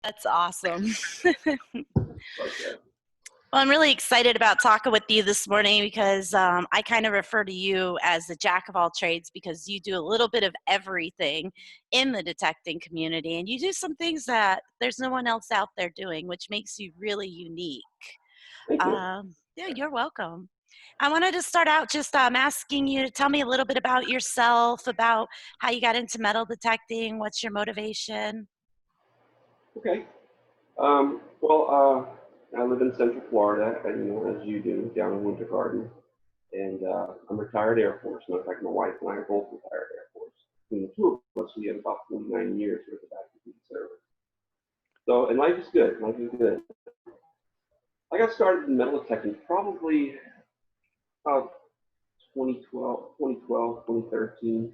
That's awesome. Like that. Well, I'm really excited about talking with you this morning because I kind of refer to you as the jack of all trades because you do a little bit of everything in the detecting community, and you do some things that there's no one else out there doing, which makes you really unique. Thank you. Yeah, you're welcome. I wanted to start out just asking you to tell me a little bit about yourself, about how you got into metal detecting, what's your motivation? Okay. Well, I live in Central Florida, and, as you do, down in Winter Garden, and I'm retired Air Force. Matter of fact, my wife and I are both retired Air Force. Between the two of us, we have about 49 years worth of active duty service. So, and life is good. Life is good. I got started in metal detecting probably about 2013.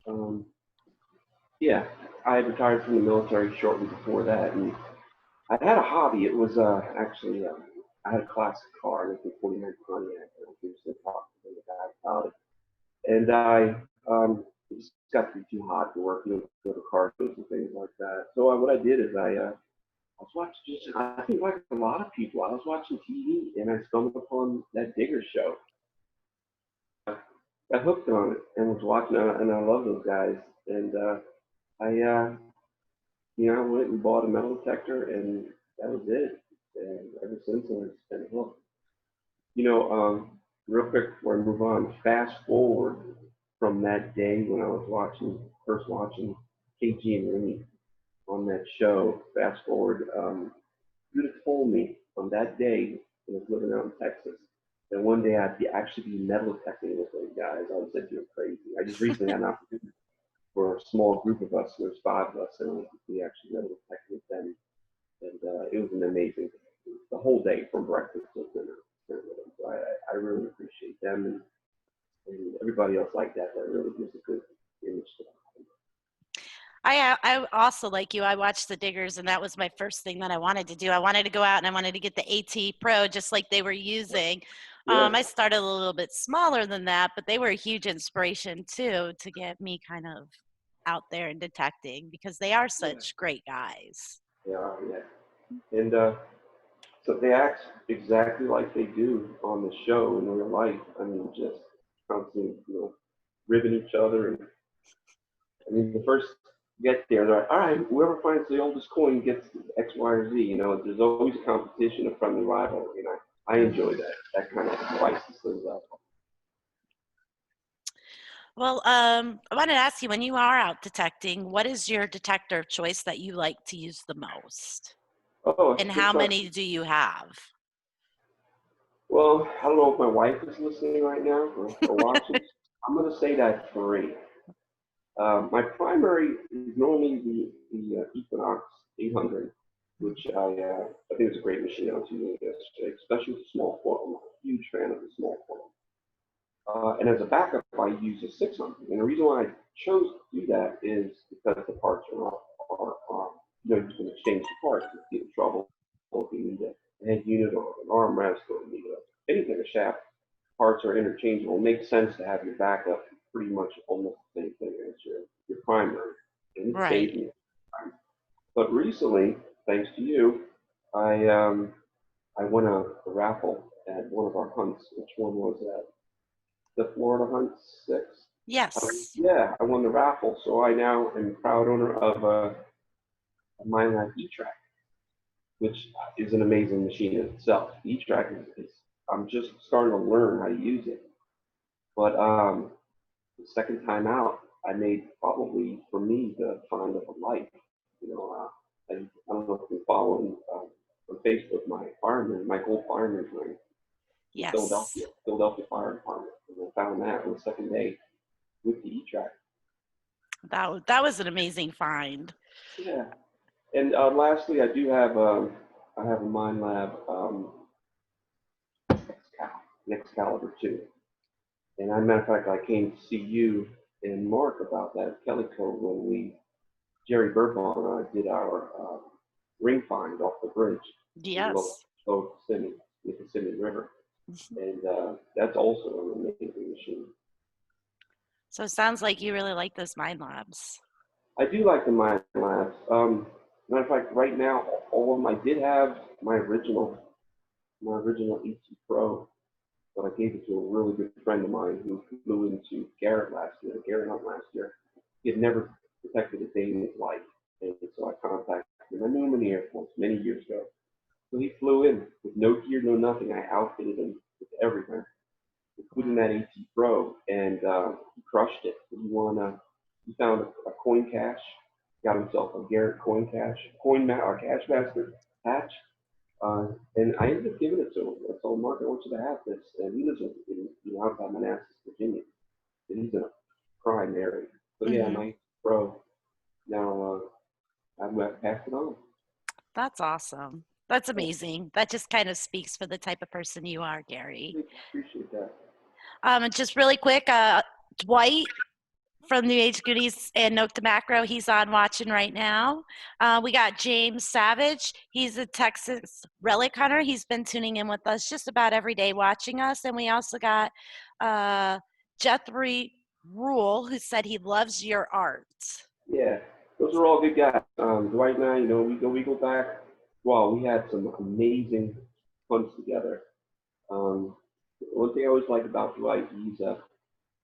Um, yeah, I had retired from the military shortly before that, and I had a hobby. It was actually I had a classic car, a 1949 Pontiac, and I previously talked to the guy about it. And it just got to be too hot to work, go to car shows and things like that. So what I did is I was watching just, I think like a lot of people, I was watching TV and I stumbled upon that Digger show. I hooked on it and was watching it, and I love those guys. And I I went and bought a metal detector, and that was it. And ever since then, it's been hooked. You know, real quick before I move on, fast forward from that day when I was first watching KG and Remy on that show. Fast forward, you'd have told me on that day when I was living out in Texas that one day actually be metal detecting with those guys. I would have said you're crazy. I just recently had an opportunity for a small group of us. There's five of us, and we actually metal detected with them, and it was an amazing the whole day from breakfast to dinner. So I really appreciate them and everybody else like that. That really gives a good image to them. I also, like you, I watched the Diggers, and that was my first thing that I wanted to do. I wanted to go out and I wanted to get the AT Pro just like they were using. Yeah, I started a little bit smaller than that, but they were a huge inspiration too to get me kind of out there and detecting because they are yeah, such great guys. yeah. And so they act exactly like they do on the show in real life. I mean, just constantly, ribbing each other. And I mean, the first get there, they're like, all right, whoever finds the oldest coin gets X, Y, or Z. There's always a competition, a friendly rivalry. And I enjoy that kind of spices things up. Well, I wanted to ask you, when you are out detecting, what is your detector of choice that you like to use the most? Oh, And that's a good how question. many do you have? Well, I don't know if my wife is listening right now or watching. I'm going to say that three. My primary is normally the Equinox 800, which I think is a great machine. I was using it yesterday, especially with the small foil. I'm a huge fan of the small foil. And as a backup, I use a 600. And the reason why I chose to do that is because the parts are you can exchange the parts if you get in trouble, if you need a head unit or an armrest or you need anything, a shaft. Parts are interchangeable. It makes sense to have your backup pretty much almost the same thing as your primary, and it Right. saves me time. But recently, thanks to you, I won a raffle at one of our hunts. Which one was that? The Florida Hunt 6. Yes. Yeah, I won the raffle, so I now am proud owner of a MindLab E-Track, which is an amazing machine in itself. E-Track is I'm just starting to learn how to use it, but the second time out, I made probably for me the find of a life. I don't know if you're following on Facebook my fireman, my gold fireman's ring in Yes. Philadelphia Fire Department, and I found that on the second day with the E-Track. That was an amazing find. Yeah, and lastly, I have a Mind Lab Excalibur 2. And as a matter of fact, I came to see you and Mark about that Kellyco when Jerry Birdball and I did our ring find off the bridge in Yes. Lower Mississippi River. And that's also an amazing machine. So it sounds like you really like those mind labs. I do like the Mind Labs. Matter of fact, right now, all of them, I did have my original ET Pro, but I gave it to a really good friend of mine who flew into Garrett Hunt last year. He had never detected a day in his life, and so I contacted him. I knew him in the Air Force many years ago. So he flew in with no gear, no nothing. I outfitted him with everything, including that AT Pro, and he crushed it. He found a coin cache, got himself a Garrett coin cache, or cache master patch, and I ended up giving it to him. I told Mark, I want you to have this, and he lives outside Manassas, Virginia, and he's in a prime area. So yeah, Hmm. my Pro now I've passed it on. That's awesome. That's amazing. That just kind of speaks for the type of person you are, Gary. I appreciate that. And just really quick, Dwight from New Age Goodies and Note to Macro, he's on watching right now. We got James Savage. He's a Texas relic hunter. He's been tuning in with us just about every day watching us. And we also got Jethry Rule, who said he loves your art. Yeah, those are all good guys. Dwight and I, we go back. Wow, we had some amazing hunts together. Um, One thing I always like about Dwight,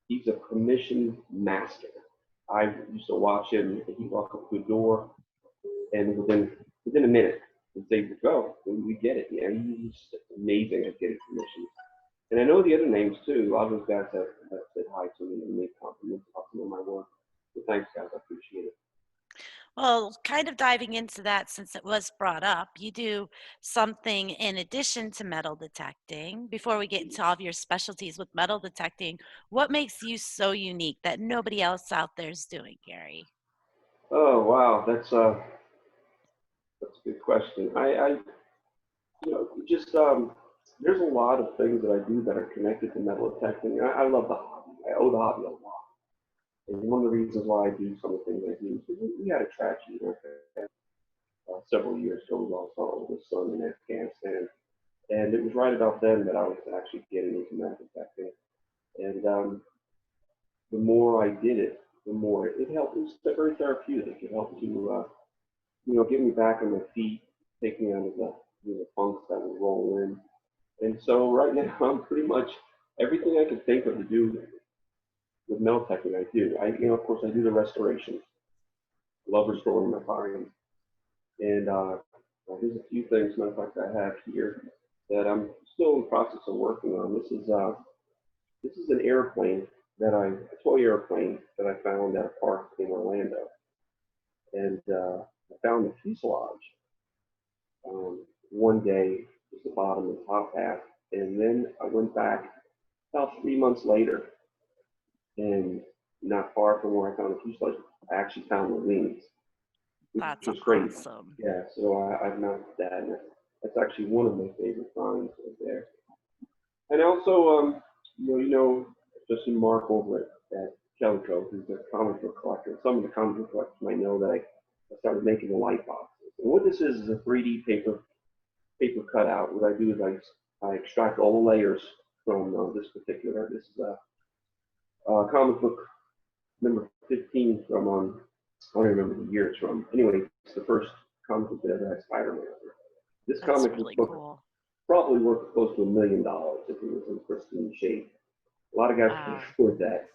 he's a commissioned master. I used to watch him. He'd walk up to a door, and within a minute, he'd say, "Go." We get it. Yeah, he's amazing at getting commissions. And I know the other names too. A lot of those guys have said hi to me and made compliments about some of my work. So thanks, guys. I appreciate it. Well, kind of diving into that since it was brought up, you do something in addition to metal detecting. Before we get into all of your specialties with metal detecting, what makes you so unique that nobody else out there is doing, Gary? Oh wow, that's a good question. Just there's a lot of things that I do that are connected to metal detecting. I love the hobby. I owe the hobby a lot. And one of the reasons why I do some of the things I do is we had a tragedy in our family several years ago. We lost our oldest son in Afghanistan. And it was right about then that I was actually getting into metal detecting. And the more I did it, the more it helped. It was very therapeutic. It helped to, get me back on my feet, take me out of the funks that would roll in. And so right now, I'm pretty much everything I can think of to do with metal detecting, I do. Of course, I do the restoration. Love restoring my find. And there's a few things, matter of fact, I have here that I'm still in the process of working on. This is an airplane a toy airplane that I found at a park in Orlando, and I found the fuselage one day, just the bottom and top half, and then I went back about 3 months later, and not far from where I found the fuselage, I actually found the wings, which That's was crazy. awesome. Yeah, so I've mounted that, and that's actually one of my favorite finds right there. And also, especially Mark over at Kellyco, who's a comic book collector. Some of the comic book collectors might know that I started making the light boxes. And what this is a 3D paper cutout. What I do is I extract all the layers from this particular. This is a comic book number 15 from I don't remember the year it's from. Anyway, it's the first comic book that ever had Spider-Man. This That's comic really book cool. probably worth close to $1 million if it was in pristine shape. A lot of guys can Wow. afford that.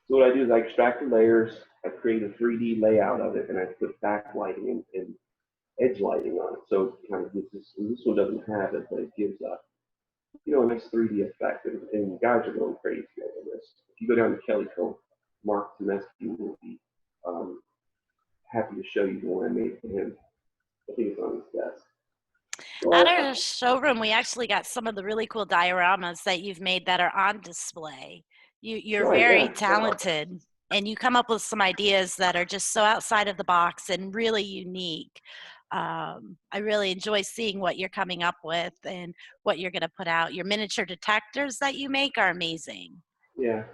So what I do is I extract the layers, I create a 3D layout of it, and I put backlighting and edge lighting on it. So it kind of gives this, and this one doesn't have it, but it gives a nice 3D effect. And guys are going crazy over this. If you go down to Kellyco, Mark Temesky will be um, happy to show you the one I made for him. I think it's on his desk. So At our showroom, we actually got some of the really cool dioramas that you've made that are on display. You're right, very yeah. talented, and you come up with some ideas that are just so outside of the box and really unique. I really enjoy seeing what you're coming up with and what you're going to put out. Your miniature detectors that you make are amazing. Yeah. As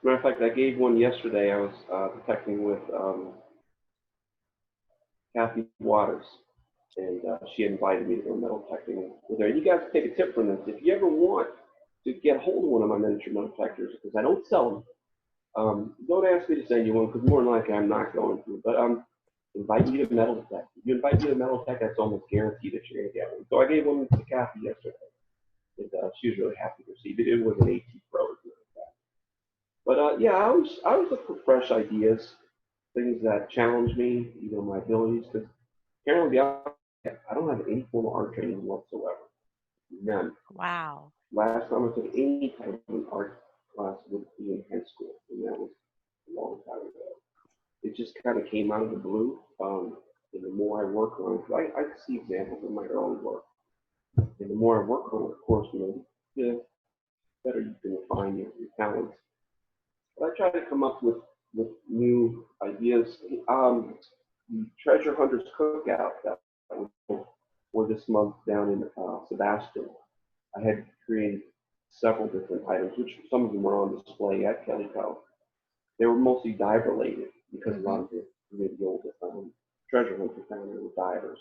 a matter of fact, I gave one yesterday. I was detecting with Kathy Waters, and she invited me to go metal detecting with her. And you guys take a tip from this. If you ever want to get hold of one of my miniature metal detectors, because I don't sell them, don't ask me to send you one, because more than likely I'm not going to. But invite me to Metal Detect. If you invite me to Metal Detect, that's almost guaranteed that you're going to get one. So I gave one to Koffee yesterday. And, she was really happy to receive it. It was an AT Pro or something like that. But yeah, I always look for fresh ideas, things that challenge me, my abilities. Because apparently, I don't have any formal art training whatsoever. None. Wow. Last time I took any type of an art class would be in high school, and that was a long time ago. It just kind of came out of the blue. And the more I work on it, I see examples of my early work. And the more I work on it, of course, the better you can refine your talents. But I try to come up with new ideas. The Treasure Hunters Cookout that was for this month down in Sebastian, I had created several different items, which some of them were on display at Kellyco. They were mostly dive related because a lot of the old treasure hunters down there were divers.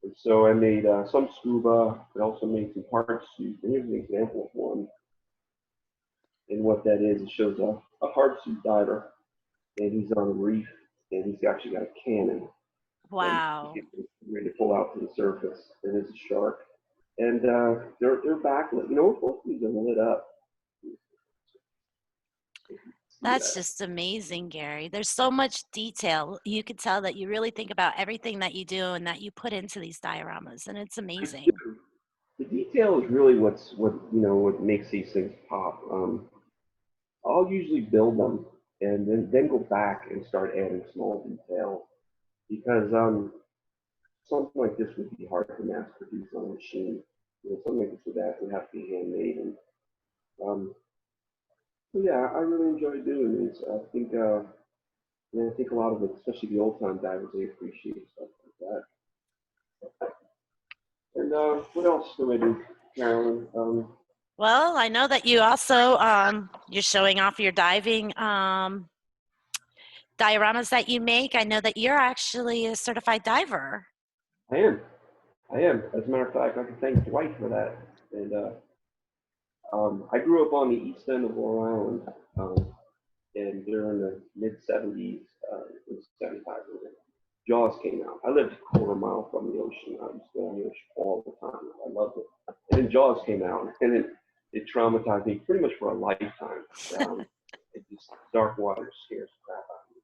And so I made some scuba, but also made some hard suits. And here's an example of one. And what that is, it shows a hard suit diver, and he's on a reef, and he's actually got a cannon. Wow. And he's ready to pull out to the surface. And it's a shark. And they're backlit. Both of these are lit up. That's just amazing, Gary. There's so much detail. You could tell that you really think about everything that you do and that you put into these dioramas, and it's amazing. The detail is really what makes these things pop. I'll usually build them and then go back and start adding small details because something like this would be hard to mass produce on a machine. Something like this would have to be handmade. And so yeah, I really enjoy doing this. I think a lot of it, especially the old time divers, they appreciate stuff like that. And what else do I do, Carolyn? Well, I know that you also you're showing off your diving dioramas that you make. I know that you're actually a certified diver. I am. I am. As a matter of fact, I can thank Dwight for that. And I grew up on the east end of Long Island, and during the mid '70s, it was '75, Jaws came out. I lived a quarter mile from the ocean. I used to go on the ocean all the time. I loved it. And then Jaws came out, and it traumatized me pretty much for a lifetime. It just dark water scares the crap out of me.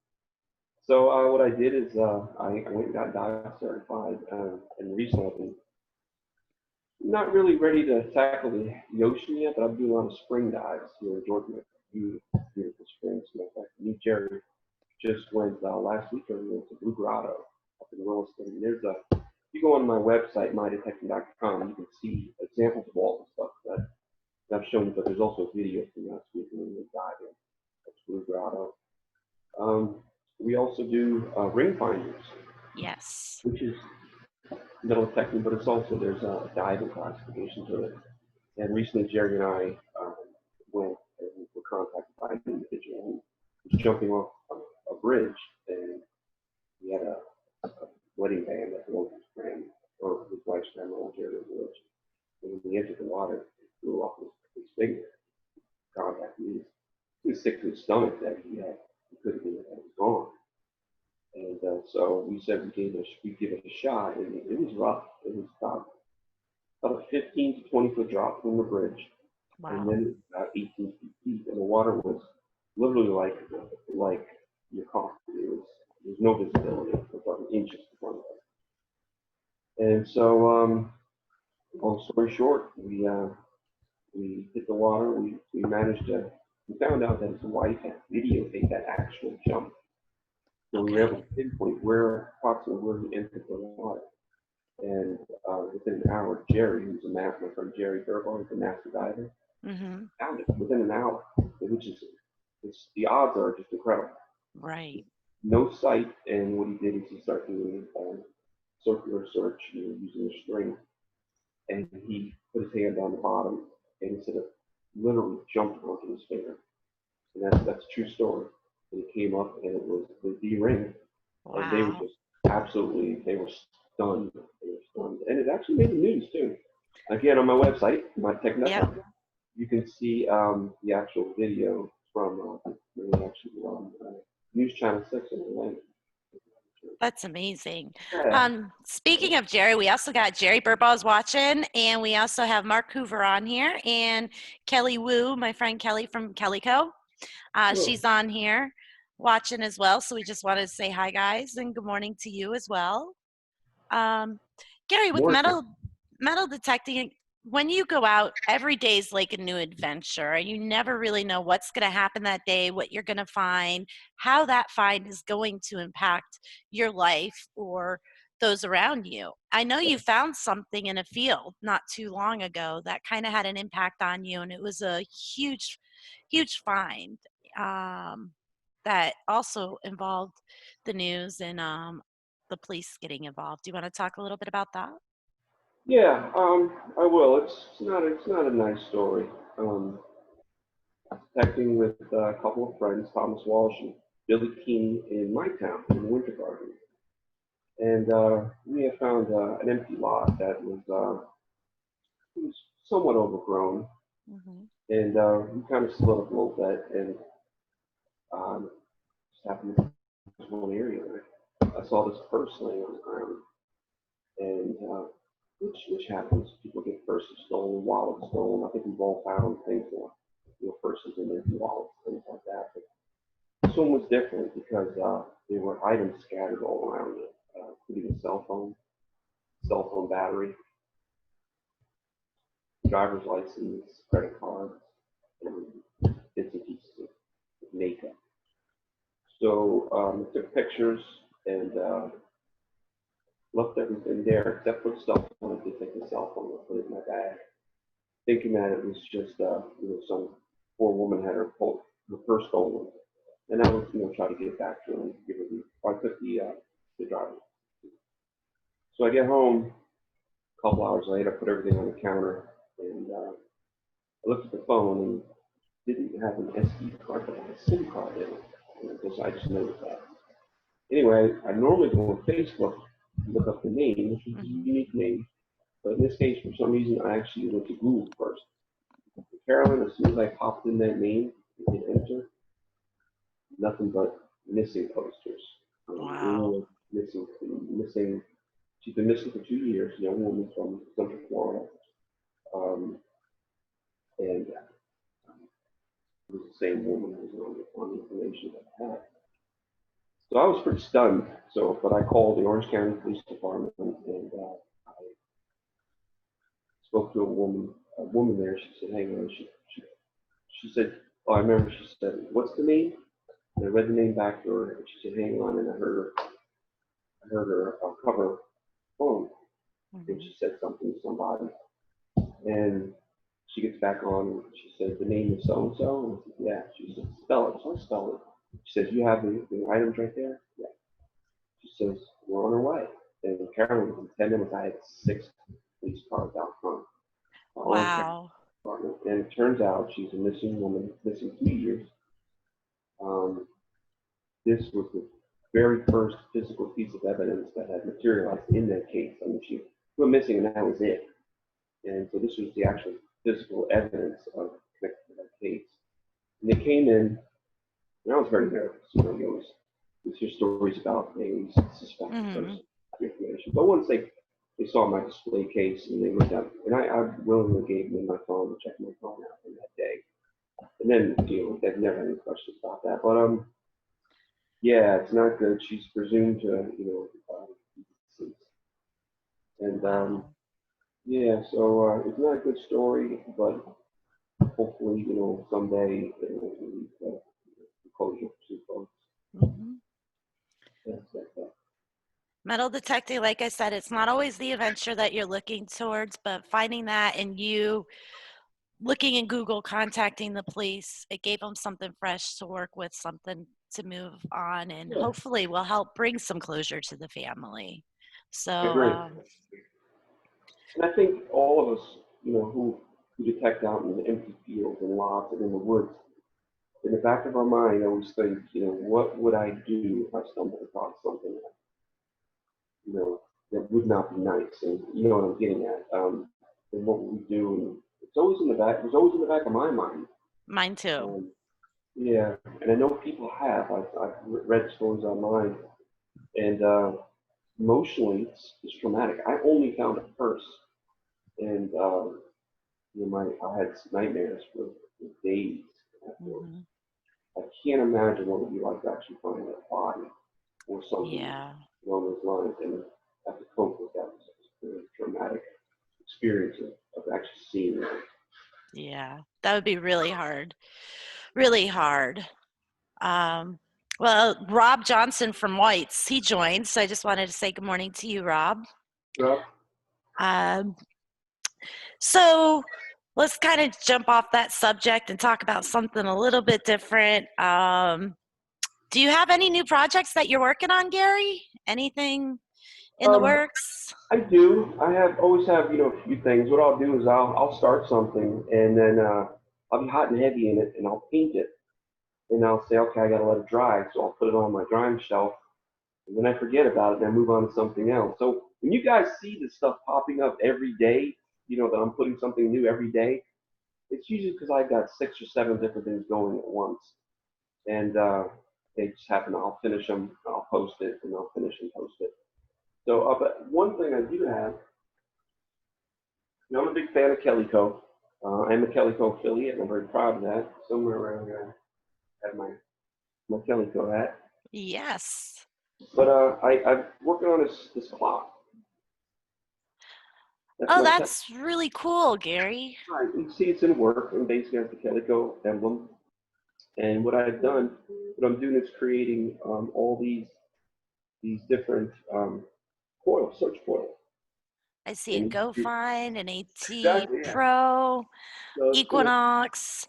So what I did is I went and got dive certified, and recently I've been not really ready to tackle the ocean yet, but I'm doing a lot of spring dives here in Georgia. Beautiful springs. In fact, New Jersey just went last week. I went to Blue Grotto up in Williston. And if you go on my website, mydetecting.com, you can see examples of all the stuff that I've shown you, but there's also a video from last week when we dive in. That's Blue Grotto. We also do ring finders. Yes. Which is metal detecting, but there's a diving classification to it. And recently, Jerry and I went and were contacted by an individual who was jumping off a bridge, and he had a wedding band that belonged to his friend or his wife's grandma, Jerry was rich. And when he entered the water, it flew off his finger. Contacted me. He was sick to his stomach that he couldn't believe that it was gone. And so we said we'd give it a shot, and it was rough. It was about a 15 to 20 foot drop from the bridge, and then about 18 feet deep, and the water was literally like your coffee. There was no visibility. It was like inches in front of us. And so, long story short, we hit the water. We found out that his wife had videotaped that actual jump. So we were able to pinpoint approximately where he entered the water. And within an hour, Jerry, who's my friend Jerry Durbar, who's a master diver, found it within an hour, which is the odds are just incredible. Right. No sight, and what he did is he started doing circular search using a string, and he put his hand on the bottom, and instead of literally jumped onto his finger, and that's a true story. And it came up, and it was the ring. Wow. And they were just they were stunned. They were stunned. And it actually made the news too. Again, on my website, mydetecting.com, you can see the actual video from actually on News Channel 6 in Atlanta. That's amazing. Yeah. Speaking of Jerry, we also got Jerry Burball's watching, and we also have Mark Hoover on here, and Kelly Wu, my friend Kelly from Kellyco. Cool. She's on here watching as well. So we just wanted to say hi, guys, and good morning to you as well. Um, Gary, with Morning. metal detecting, when you go out, every day is like a new adventure, and you never really know what's going to happen that day, what you're going to find, how that find is going to impact your life or those around you. I know you found something in a field not too long ago that kind of had an impact on you, and it was a huge, huge find um, that also involved the news and the police getting involved. Do you want to talk a little bit about that? Yeah, I will. It's not a nice story. Um, Texting with a couple of friends, Thomas Walsh and Billy Keene in my town in Winter Garden, and we had found an empty lot that it was somewhat overgrown, Hmm. and we kind of split up a little bit, and just happened to be one area where I saw this purse laying on the ground, and which happens. People get purses stolen, wallets stolen. I think we've all found things like purses in their wallets, things like that. But this one was different because there were items scattered all around it, including a cell phone battery, driver's license, credit cards, and bits and pieces of makeup. So I took pictures and left everything there except for the cell phone. I did take the cell phone and put it in my bag, thinking that it was just some poor woman had her purse stolen, and I was try to get back to her and give her I took the driver. So I get home a couple hours later, put everything on the counter, and I looked at the phone and didn't have an SD card, but I had a SIM card in it. And I just noticed that. Anyway, I normally go on Facebook, look up the name, which is a Hmm. unique name, but in this case, for some reason, I actually went to Google first. Carolyn, as soon as I popped in that name and hit enter, nothing but missing posters. Wow. All missing. She's been missing for 2 years. Young woman from Central Florida, um, and it was the same woman who was on the information that I had. So I was pretty stunned. So, but I called the Orange County Police Department, and I spoke to a woman there. She said, "Hang on." She said, "Oh, I remember." She said, "What's the name?" And I read the name back to her, and she said, "Hang on." And I heard her cover phone, and Hmm. she said something to somebody, and she gets back on, and she said, "The name is so and so." And I said, "Yeah." She said, "Spell it." So I spelled it. She says, "You have the items right there?" Yeah. She says, "We're on our way." And Carolyn, in 10 minutes, I had 6 police cars out front, Orange County Wow. Department. And it turns out she's a missing woman, missing 2 years. Um, this was the very first physical piece of evidence that had materialized in that case. I mean, she went missing, and that was it. And so this was the actual physical evidence of connected to that case. And they came in, and I was very nervous. You hear stories about things, suspect the Hmm. person, information. But once they saw my display case and they looked at it, and I willingly gave them my phone to check my phone out in that day. And then, they've never had any questions about that. But yeah, it's not good. She's presumed to, be deceased. And Wow. yeah, so it's not a good story, but hopefully, someday it will lead to closure for some folks. Hmm. That's. Metal detecting, like I said, it's not always the adventure that you're looking towards, but finding that and you looking in Google, contacting the police, it gave them something fresh to work with, something to move on, and Yeah, hopefully will help bring some closure to the family. I So, agree. And I think all of us, who detect out in the empty fields and lots and in the woods, in the back of our mind, always think, what would I do if I stumbled across something that, you know, that would not be nice? And you know what I'm getting at. And what would we do? And it's always in the back. It was always in the back of my mind. mine too. Um, yeah, and I know people have. I've read stories online And emotionally, it's traumatic. I only found it first, and I had nightmares for days afterwards. Hmm. I can't imagine what it would be like to actually find a body or something Yeah. along those lines, and have to cope with that. It's a traumatic experience of actually seeing it. Yeah. That would be really hard. Really hard. Um, well, Rob Johnson from White's, he joined. So I just wanted to say good morning to you, Rob. Well, Um, so let's kind of jump off that subject and talk about something a little bit different. Do you have any new projects that you're working on, Gary? Anything in the um, works? I do. I have always have a few things. What I'll do is I'll start something, and then I'll be hot and heavy in it, and I'll paint it, and I'll say, okay, I gotta let it dry, so I'll put it on my drying shelf, and then I forget about it, and I move on to something else. So when you guys see this stuff popping up every day, that I'm putting something new every day, it's usually because I've got 6 or 7 different things going at once, and they just happen. I'll finish them, I'll post it, and I'll finish and post it. So, but one thing I do have, I'm a big fan of Kellyco. I'm a Kellyco affiliate, and I'm very proud of that. Somewhere around here, I have my Kellyco hat. Yes. But I'm working on this clock. That's Oh, my that's really cool, Gary. right. You see, it's in work, and basically has the Kellyco emblem. And what I've done, what I'm doing is creating all these different coils, search coils. I see a And Go Find, an AT exactly, yeah. Pro, So it's gonna Equinox.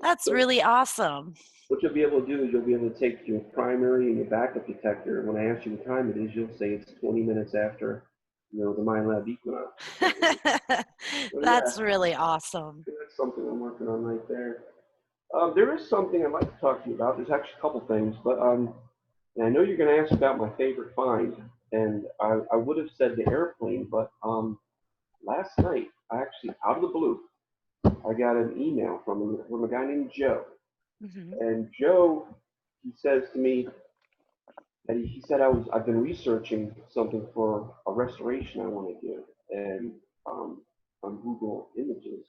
That's so really awesome. what you'll be able to do is you'll be able to take your primary and your backup detector, and when I ask you what time it is, you'll say it's 20 minutes after, the MyLab Equinox. So yeah, That's really awesome. that's something I'm working on right there. There is something I'd like to talk to you about. There's actually a couple things, but and I know you're going to ask about my favorite find, and I would have said the airplane, but last night, I actually, out of the blue, I got an email from a guy named Joe. Hmm. And Joe, he says to me, and he said I've been researching something for a restoration I want to do, and on Google Images,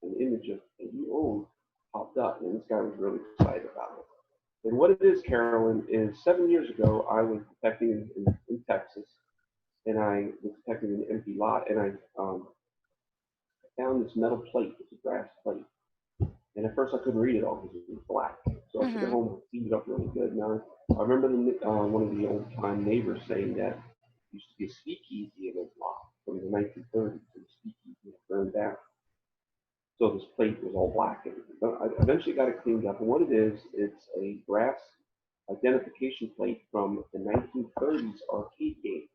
an image that you own popped up, and this guy was really excited about it. And what it is, Carolyn, is 7 years ago I was detecting in Texas, and I was detecting an empty lot, and I found this metal plate. It's a brass plate. And at first I couldn't read it all because it was black. So I took it Hmm. home and cleaned it up really good. Now I remember one of the old time neighbors saying that there used to be a speakeasy in his lot from the 1930s, and the speakeasy burned down. So this plate was all black. But I eventually got it cleaned up. And what it is, it's a brass identification plate from the 1930s arcade game.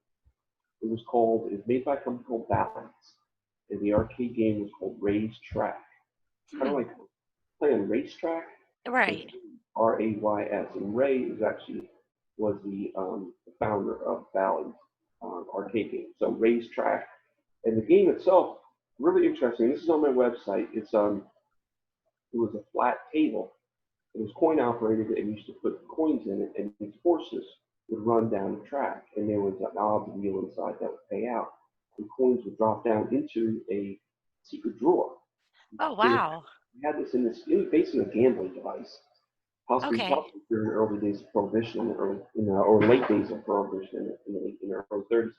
It was made by a company called Balance. And the arcade game was called Ray's Track. Kind of Hmm. like playing racetrack, but Right. Rays. And Ray was the founder of Bally's arcade game. So Ray's Track, and the game itself really interesting. This is on my website. It was a flat table. It was coin operated, and you used to put coins in it, and these horses would run down the track, and there was an odd wheel inside that would pay out. The coins would drop down into a secret drawer. Oh, They wow. had this in this. It was basically a gambling device, possibly Okay. possibly during the early days of prohibition, or late days of prohibition in the early 30s.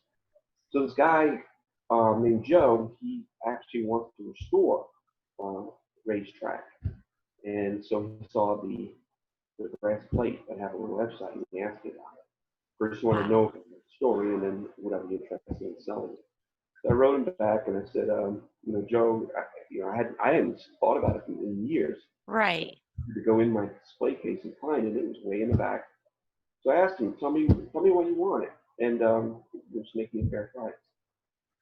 So this guy named Joe, he actually wants to restore uh, racetrack, and so he saw the brass plate that happened on the website, and he asked me about it. First, he wanted to Wow. know the story, and then whatever he interested in selling it. So I wrote him back, and I said, Joe, I hadn't thought about it in years. Right. To go in my display case and find it. It was way in the back. So I asked him, tell me what you want it, and just make me a fair price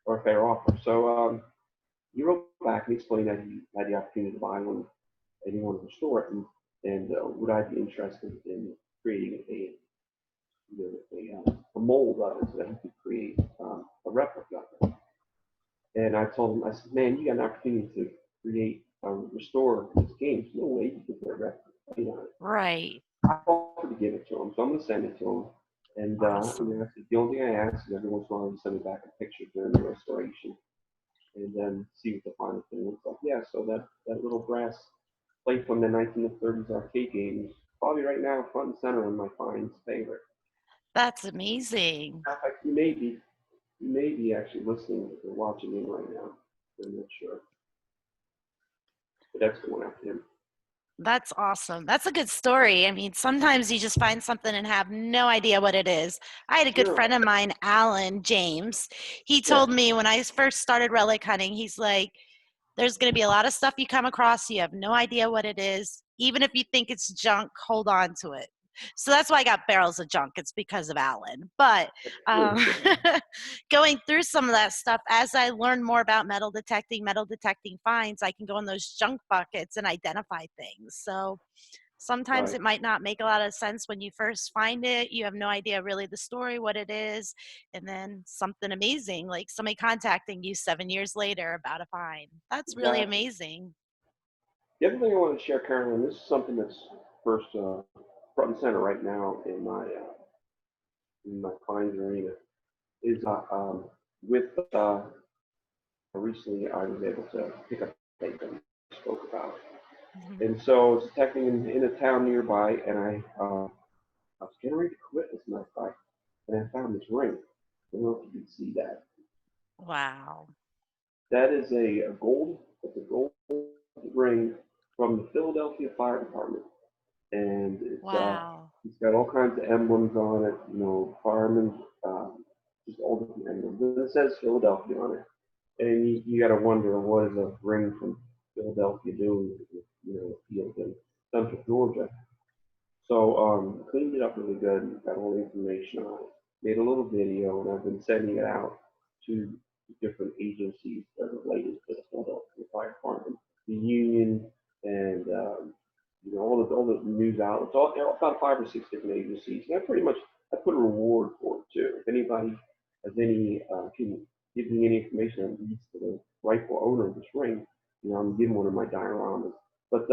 or a fair offer. So he wrote back and explained that he had the opportunity to buy one and he wanted to store it, and would I be interested in creating a mold of it so that he could create a replica of it. And I told him, I said, man, you got an opportunity to create, restore this game. There's no way you can put a replica on it. Right. I offered to give it to him, so I'm going to send it to him. And Awesome. the only thing I ask is every once in a while you send me back a picture during the restoration, and then see what the final thing looks like. Yeah, so that little brass plate from the 1930s arcade game is probably right now front and center in my finds favorite. That's amazing. In fact, you may be actually listening or watching me right now. I'm not sure, but that's going after him. That's awesome. That's a good story. I mean, sometimes you just find something and have no idea what it is. I had a good No, friend of mine, Alan James. He yeah, told me when I first started relic hunting, he's like, there's going to be a lot of stuff you come across. You have no idea what it is. Even if you think it's junk, hold on to it. So that's why I got barrels of junk. It's because of Alan. But true. um, going through some of that stuff, as I learn more about metal detecting finds, I can go in those junk buckets and identify things. So sometimes Right, it might not make a lot of sense when you first find it. You have no idea really the story, what it is. And then something amazing, like somebody contacting you 7 years later about a find. That's really exactly. amazing. The other thing I want to share, Carolyn, this is something that's first front and center right now in my finds arena. Is with recently I was able to pick up a that I spoke about, Mhm. and so I was detecting in a town nearby, and I was getting ready to quit as a matter of fact, and I found this ring. I don't know if you can see that. Wow. That is a gold. It's a gold ring from the Philadelphia Fire Department, and Wow. it's got all kinds of emblems on it. You know, firemen, just all different emblems. And it says Philadelphia on it, and you got to wonder what is a ring from Philadelphia doing, you know, field in Central Georgia. So cleaned it up really good, got all the information on it, made a little video, and I've been sending it out to different agencies that are related to the Philadelphia Fire Department, the union, and you know all the news outlets, all about 5 or 6 different agencies. And I pretty much I put a reward for it too. If anybody has any can give me any information that leads to the rightful owner of this ring, you know, I'm giving one of my dioramas. But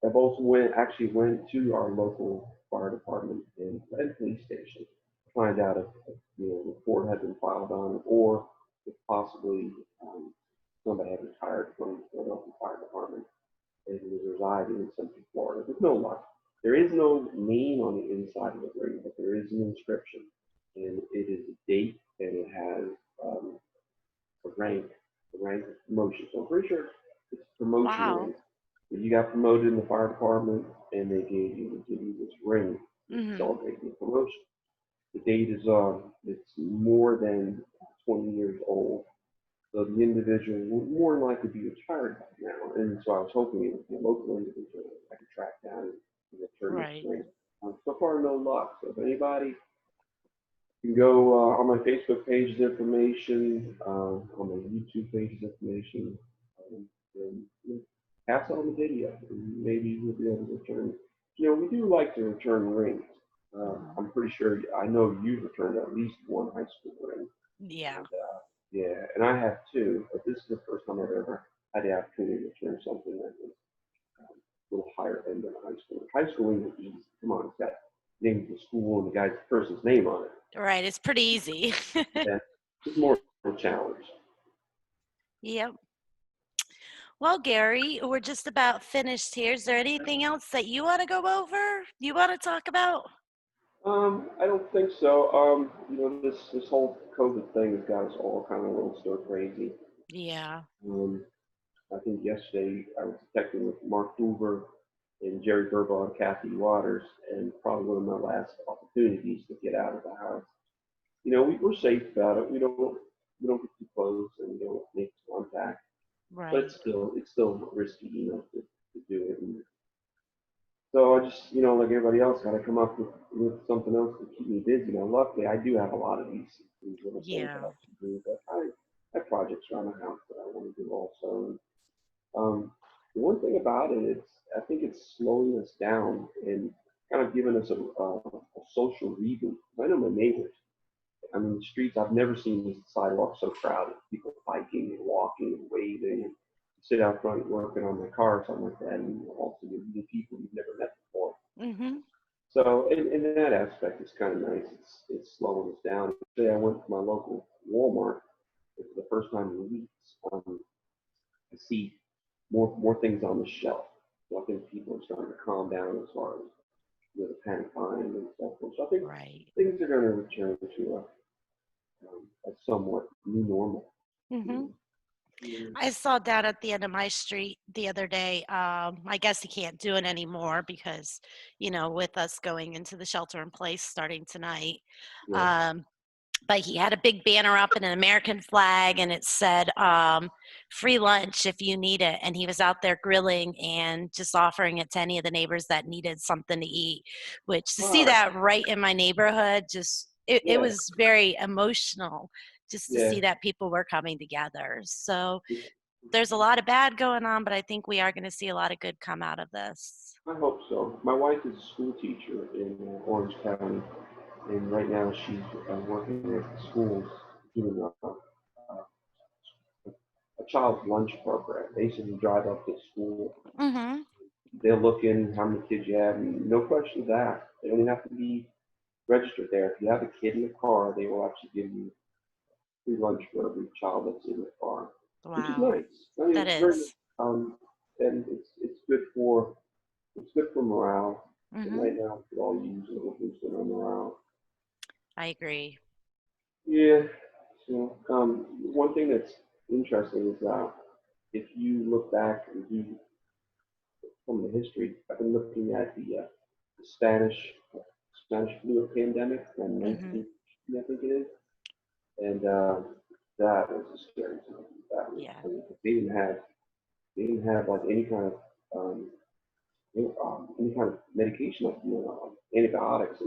I've also went to our local fire department and police station to find out if you know a report had been filed on it or if possibly somebody had retired from the Philadelphia Fire Department and was residing in Central Florida. There's no luck. There is no name on the inside of the ring, but there is an inscription, and it is a date and it has um, the rank of promotion. So I'm pretty sure it's a promotion Wow. rank. If you got promoted in the fire department and they give you this ring to Hmm. celebrate your promotion. The date is it's more than 20 years old. So the individual would more than likely be retired by now. And so I was hoping it would be a local individual I could track down and return this Right. ring. So far, no luck. So if anybody you can go on my Facebook page's information, on my YouTube page's information, and you know, pass on the video, and maybe we'll be able to return. You know, we do like to return rings. Hmm. I'm pretty sure I know you've returned at least one high school ring, Yeah. and yeah, and I have two. But this is the first time I've ever had the opportunity to return something that was a little higher end than a high school. High school ring is easy. Come on, it's got name of the school and the guy's person's name on it. Right. It's pretty easy. Yeah, it's more of a challenge. Yep. Well, Gary, we're just about finished here. Is there anything else that you want to go over? You want to talk about? I don't think so. You know, this whole COVID thing has got us all kind of a little stir crazy. Yeah. Um, I think yesterday I was detecting with Mark Hoover and Jerry Burbaugh and Kathy Waters, and probably one of my last opportunities to get out of the house. You know, we're safe about it. We don't get too close and we don't make contact, but Right. it's still risky, you know, to do it. And so I just, you know, like everybody else, got to come up with something else to keep me busy. Now, luckily, I do have a lot of these little things that Yeah. I can do. But I have projects around the house that I want to do also. And the one thing about it, I think it's slowing us down and kind of giving us a social reboot. I know my neighbors. I mean, the streets. I've never seen the sidewalk so crowded. People biking and walking and waving. And sit out front working on my car or something like that, and also you meet people you've never met before. Mhm. So in that aspect, it's kind of nice. It's slowing us down. Today I went to my local Walmart for the first time in weeks. I see more things on the shelf. So I think people are starting to calm down as far as the panic buying and stuff. So I think Right. things are going to return to a somewhat new normal. Hmm. You know? I saw down at the end of my street the other day. I guess he can't do it anymore because, with us going into the shelter in place starting tonight. Yeah. Um, but he had a big banner up and an American flag, and it said free lunch if you need it. And he was out there grilling and just offering it to any of the neighbors that needed something to eat, which to see Wow. that right in my neighborhood, it Yeah. was very emotional just to Yeah. see that people were coming together. So It's, there's a lot of bad going on, but I think we are going to see a lot of good come out of this. I hope so. My wife is a school teacher in Orange County, and right now she's working at schools doing a child's lunch program. Basically, drive up to school. Mm-hmm. They'll look in how many kids you have, and no questions asked. They don't even have to be registered there. If you have a kid in the car, they will actually give you free lunch for every child that's in the car, which is Wow, nice. I mean, that it's very is. and it's good for morale. And Mm-hmm. right now, we could all use a little boost in our morale. I agree. Yeah. So one thing that's interesting is if you look back and do from the history, I've been looking at the Spanish flu pandemic from Mm-hmm. 19, I think it is, and that was a scary time. That was, Yeah, I mean, they didn't have like any kind of um, any kind of medication, like antibiotics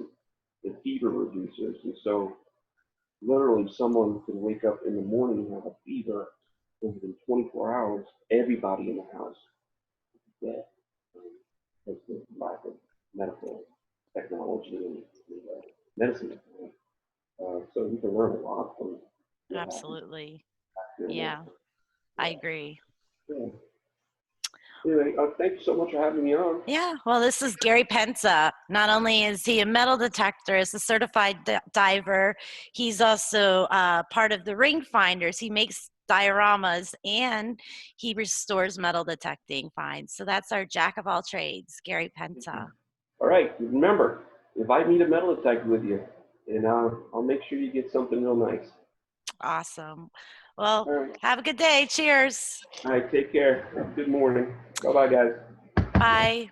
and fever reducers, and so literally someone could wake up in the morning and have a fever, and within 24 hours, everybody in the house is dead. Because of the lack of medical technology and medicine. So we can learn a lot from what happened absolutely. here and now. Yeah, I Yeah. agree. Yeah. Anyway, thank you so much for having me on. Yeah, well, this is Gary Penta. Not only is he a metal detector, as a certified diver, he's also part of the ring finders. He makes dioramas and he restores metal detecting finds. So that's our jack of all trades, Gary Penta. All right, remember, invite me to metal detect with you, and I'll make sure you get something real nice. Awesome. Well, All right. have a good day. Cheers. All right, take care. Have a good morning. Bye bye, guys. Bye.